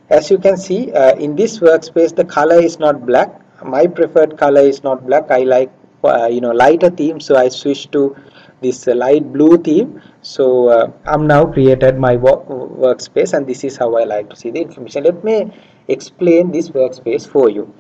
As you can see, in this workspace, the color is not black. My preferred color is not black. I like lighter theme, so I switched to this light blue theme. So I'm now created my workspace, and this is how I like to see the information. Let me explain this workspace for you.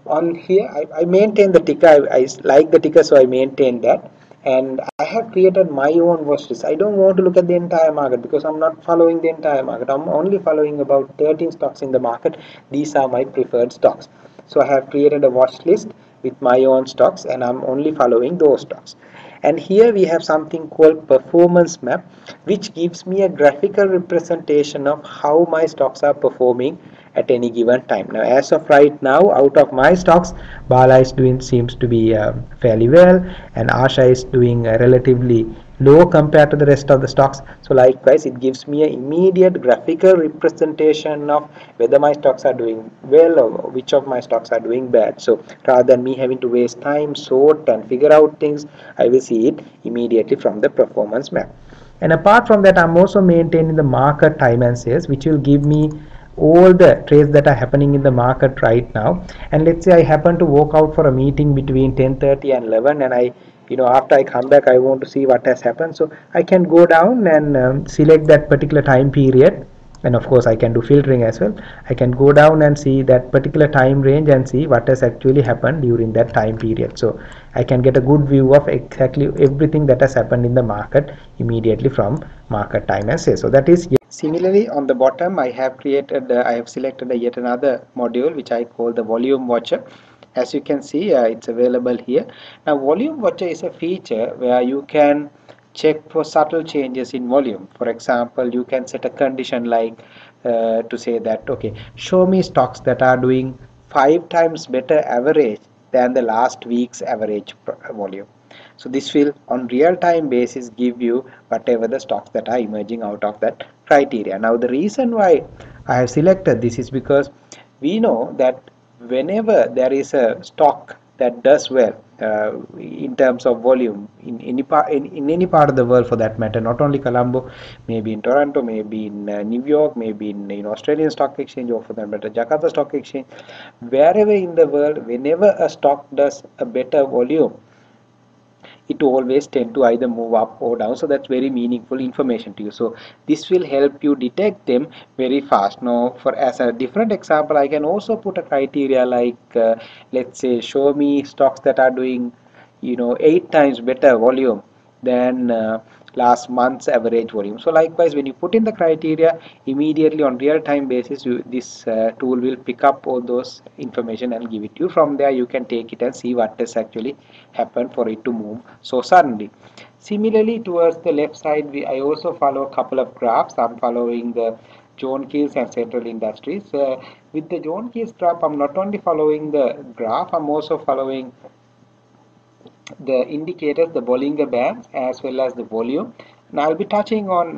On here, I maintain the ticker. I like the ticker, so I maintain that. And I have created my own watch list. I don't want to look at the entire market because I'm not following the entire market. I'm only following about 13 stocks in the market. These are my preferred stocks. So I have created a watch list with my own stocks, and I'm only following those stocks. And here we have something called performance map, which gives me a graphical representation of how my stocks are performing at any given time. Now, as of right now, out of my stocks, Bala is doing seems to be fairly well, and Asha is doing relatively low compared to the rest of the stocks. So likewise, it gives me an immediate graphical representation of whether my stocks are doing well or which of my stocks are doing bad. So rather than me having to waste time, sort and figure out things, I will see it immediately from the performance map. And apart from that, I'm also maintaining the market time and sales, which will give me all the trades that are happening in the market right now. And let's say I happen to walk out for a meeting between 10:30 and 11, and after I come back, I want to see what has happened. So I can go down and select that particular time period, and of course I can do filtering as well. I can go down and see that particular time range and see what has actually happened during that time period. So I can get a good view of exactly everything that has happened in the market immediately from market time and sales. So that is. Similarly, on the bottom, I have selected yet another module which I call the volume watcher. As you can see, it's available here. Now, volume watcher is a feature where you can check for subtle changes in volume. For example, you can set a condition like to say that, okay, show me stocks that are doing 5 times better average than the last week's average volume. So this will on real time basis give you whatever the stocks that are emerging out of that criteria. Now the reason why I have selected this is because we know that whenever there is a stock that does well in terms of volume in any part of the world, for that matter, not only Colombo, maybe in Toronto, maybe in New York, maybe in Australian Stock Exchange, or for that matter Jakarta Stock Exchange, wherever in the world, whenever a stock does a better volume, it always tend to either move up or down. So that's very meaningful information to you. So this will help you detect them very fast. Now, for as a different example, I can also put a criteria like let's say show me stocks that are doing 8 times better volume than last month's average volume. So likewise, when you put in the criteria, immediately on real time basis, this tool will pick up all those information and give it to you. From there you can take it and see what has actually happened for it to move so suddenly. Similarly, towards the left side, I also follow a couple of graphs. I'm following the John Keells and Central Industries. With the John Keells graph, I'm not only following the graph, I'm also following the indicators, the Bollinger Bands, as well as the volume. Now I'll be touching on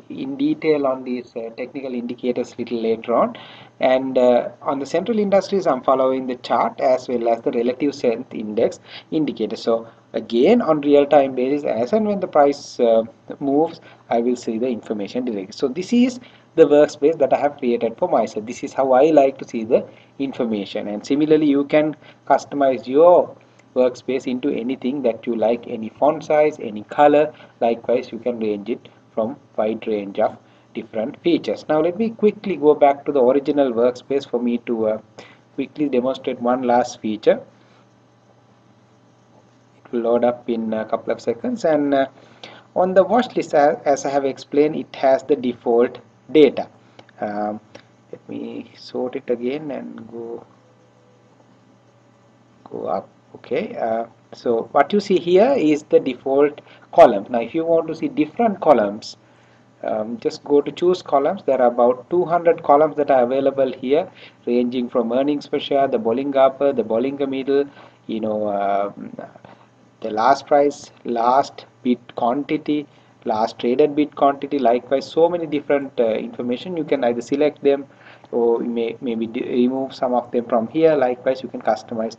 in detail on these technical indicators little later on. And on the Central Industries, I'm following the chart as well as the relative strength index indicator. So again, on real-time basis, as and when the price moves, I will see the information directly. So this is the workspace that I have created for myself. This is how I like to see the information. And similarly, you can customize your workspace into anything that you like, any font size, any color. Likewise, you can range it from wide range of different features. Now let me quickly go back to the original workspace for me to quickly demonstrate one last feature. It will load up in a couple of seconds. And on the watch list, as I have explained, it has the default data. Let me sort it again and go up. Okay, so what you see here is the default column. Now if you want to see different columns, just go to choose columns. There are about 200 columns that are available here, ranging from earnings per share, the Bollinger Upper, the Bollinger Middle, the last price, last bid quantity, last traded bid quantity. Likewise, so many different information. You can either select them, or you maybe remove some of them from here. Likewise, you can customize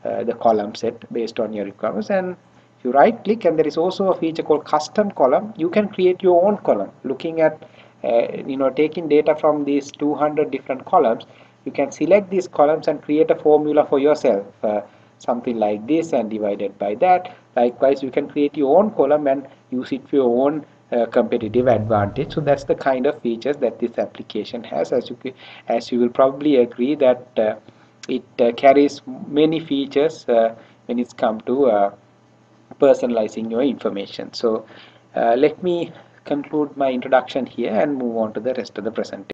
the column set based on your requirements. And if you right click, and there is also a feature called custom column, you can create your own column looking at taking data from these 200 different columns, you can select these columns and create a formula for yourself, something like this, and divided by that. Likewise, you can create your own column and use it for your own competitive advantage. So that's the kind of features that this application has. As you will probably agree that it carries many features when it's come to personalizing your information. So let me conclude my introduction here and move on to the rest of the presentation.